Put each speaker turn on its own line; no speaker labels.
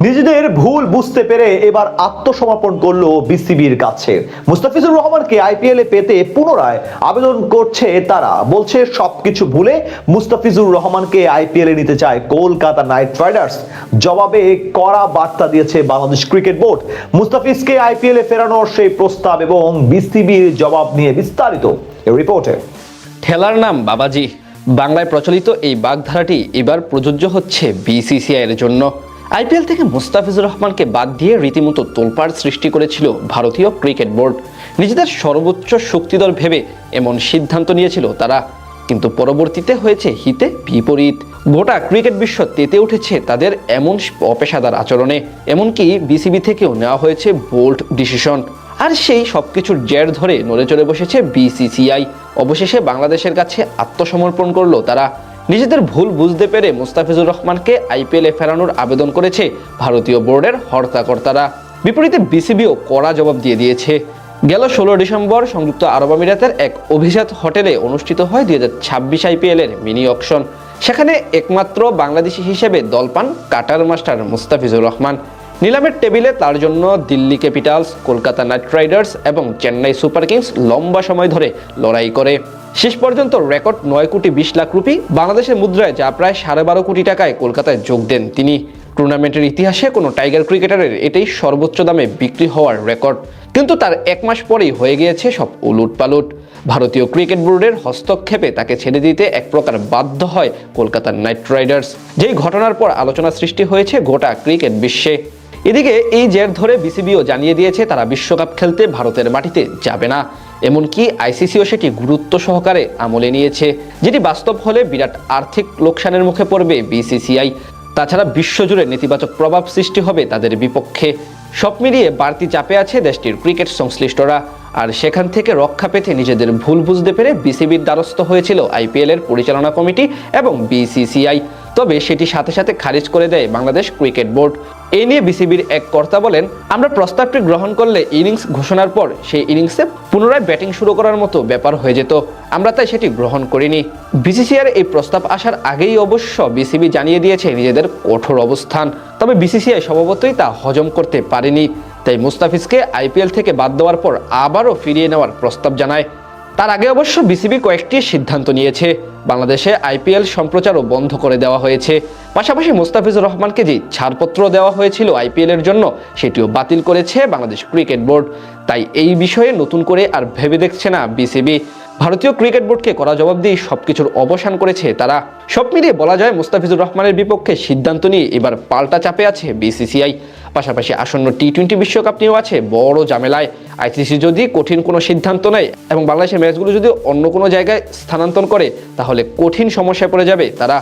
নিজেদের ভুল বুঝতে পেরে এবার আত্মসমর্পণ করলো বিসিবির কাছে। মুস্তাফিজুর রহমানকে আইপিএল এ পেতে পুনরায় আবেদন করছে তারা। বলছে সবকিছু ভুলে মুস্তাফিজুর রহমানকে আইপিএল এ নিতে চায় কলকাতা নাইট রাইডার্স। জবাবে কড়া বার্তা দিয়েছে বাংলাদেশ ক্রিকেট বোর্ড। মুস্তাফিজকে আইপিএল এ ফেরানোর সেই প্রস্তাব এবং বিসিবির জবাব নিয়ে বিস্তারিত রিপোর্টে।
ঠেলার নাম বাবাজি। বাংলায় প্রচলিত এই বাগধারাটি এবার প্রযোজ্য হচ্ছে বিসিসিআই এর জন্য। আইপিএল থেকে মুস্তাফিজুর রহমানকে বাদ দিয়ে রীতিমতো তোলপাড় সৃষ্টি করেছিল ভারতীয় ক্রিকেট বোর্ড। নিজেদের সর্বোচ্চ শক্তিধর ভেবে এমন সিদ্ধান্ত নিয়েছিল তারা, কিন্তু পরবর্তীতে হয়েছে হিতে বিপরীত। গোটা ক্রিকেট বিশ্ব তেতে উঠেছে তাদের এমন অপেশাদার আচরণে। এমনকি বিসিবি থেকেও নেওয়া হয়েছে বোল্ড ডিসিশন। আর সেই সবকিছুর জের ধরে নড়ে চড়ে বসেছে বিসিসিআই। অবশেষে বাংলাদেশের কাছে আত্মসমর্পণ করলো তারা। নিজেদের ভুল বুঝতে পেরে মুস্তাফিজুর রহমানকে আইপিএলে ফেরানোর আবেদন করেছে ভারতীয় বোর্ডের হর্তাকর্তারা। বিপরীতে বিসিবিও কড়া জবাব দিয়ে দিয়েছে। গেল 16 ডিসেম্বর সংযুক্ত আরব আমিরাতের এক অভিজাত হোটেলে অনুষ্ঠিত হয় 2026 আইপিএল এর মিনি অকশন। সেখানে একমাত্র বাংলাদেশি হিসেবে দল পান কাটার মাস্টার মুস্তাফিজুর রহমান। নিলামের টেবিলে তার জন্য Delhi Capitals, Kolkata night Riders এবং চেন্নাই সুপার কিংস লম্বা সময় ধরে লড়াই করে। শেষ পর্যন্ত রেকর্ড 9 কোটি 20 লাখ রুপি, বাংলাদেশের মুদ্রায় যা প্রায় 12.5 কোটি টাকায় কলকাতায় যোগ দেন তিনি। টুর্নামেন্টের ইতিহাসে কোনো টাইগার ক্রিকেটারের এটাই সর্বোচ্চ দামে বিক্রি হওয়ার রেকর্ড। কিন্তু তার 1 মাস পরেই হয়ে গিয়েছে সব উলুটপালুট। ভারতীয় ক্রিকেট বোর্ডের হস্তক্ষেপে তাকে ছেড়ে দিতে এক প্রকার বাধ্য হয় কলকাতা নাইট রাইডার্স। যেই ঘটনার পর আলোচনা সৃষ্টি হয়েছে গোটা ক্রিকেট বিশ্বে। এদিকে এই জের ধরে বিসিবিও জানিয়ে দিয়েছে তারা বিশ্বকাপ খেলতে ভারতের মাটিতে যাবে না। এমনকি আইসিসিও সেটি গুরুত্ব সহকারে আমলে নিয়েছে, যেটি বাস্তব হলে বিরাট আর্থিক লোকসানের মুখে পড়বে বিসিসিআই। তাছাড়া বিশ্বজুড়ে নেতিবাচক প্রভাব সৃষ্টি হবে তাদের বিপক্ষে। সব মিলিয়ে বাড়তি চাপে আছে দেশটির ক্রিকেট সংশ্লিষ্টরা। আর সেখান থেকে রক্ষা পেতে নিজেদের ভুল বুঝতে পেরে বিসিবির দ্বারস্থ হয়েছিল আইপিএল এর পরিচালনা কমিটি এবং বিসিসিআই। তবে সেটি সাথে সাথে খারিজ করে দেয় বাংলাদেশ ক্রিকেট বোর্ড। এই নিয়ে বিসিবির এক কর্তা বলেন, আমরা প্রস্তাবটি গ্রহণ করলে ইনিংস ঘোষণার পর সেই ইনিংসে পুনরায় ব্যাটিং শুরু করার মতো ব্যাপার হয়ে যেত। আমরা তাই সেটি গ্রহণ করিনি। বিসিসিআইয়ের এই প্রস্তাব আসার আগেই অবশ্য বিসিবি জানিয়ে দিয়েছে নিজেদের কঠোর অবস্থান। তবে বিসিসিআই স্বভাবতই তা হজম করতে পারেনি। তাই মুস্তাফিজকে আইপিএল থেকে বাদ দেওয়ার পর আবারও ফিরিয়ে নেওয়ার প্রস্তাব জানায়। তার আগে অবশ্য বিসিবি কয়েকটি সিদ্ধান্ত নিয়েছে। বাংলাদেশে আইপিএল সম্প্রচারও বন্ধ করে দেওয়া হয়েছে। পাশাপাশি মুস্তাফিজুর রহমানকে যে ছাড়পত্র দেওয়া হয়েছিল আইপিএল এর জন্য, সেটিও বাতিল করেছে বাংলাদেশ ক্রিকেট বোর্ড। তাই এই বিষয়ে নতুন করে আর ভেবে দেখছে না বিসিবি। ভারতীয় ক্রিকেট বোর্ডকে করা জবাব দিয়ে সবকিছুর অবসান করেছে তারা। সব মিলিয়ে বলা যায় মুস্তাফিজুর রহমানের বিপক্ষে সিদ্ধান্ত নিয়ে এবার পাল্টা চাপে আছে বিসিসিআই। পাশাপাশি আসন্ন টি-20 বিশ্বকাপ নিয়েও আছে বড় ঝামেলায়। আইসিসি যদি কঠিন কোনো সিদ্ধান্ত নেয় এবং বাংলাদেশের ম্যাচগুলো যদি অন্য কোনো জায়গায় স্থানান্তর করে, তাহলে কঠিন সমস্যায় পড়ে যাবে তারা।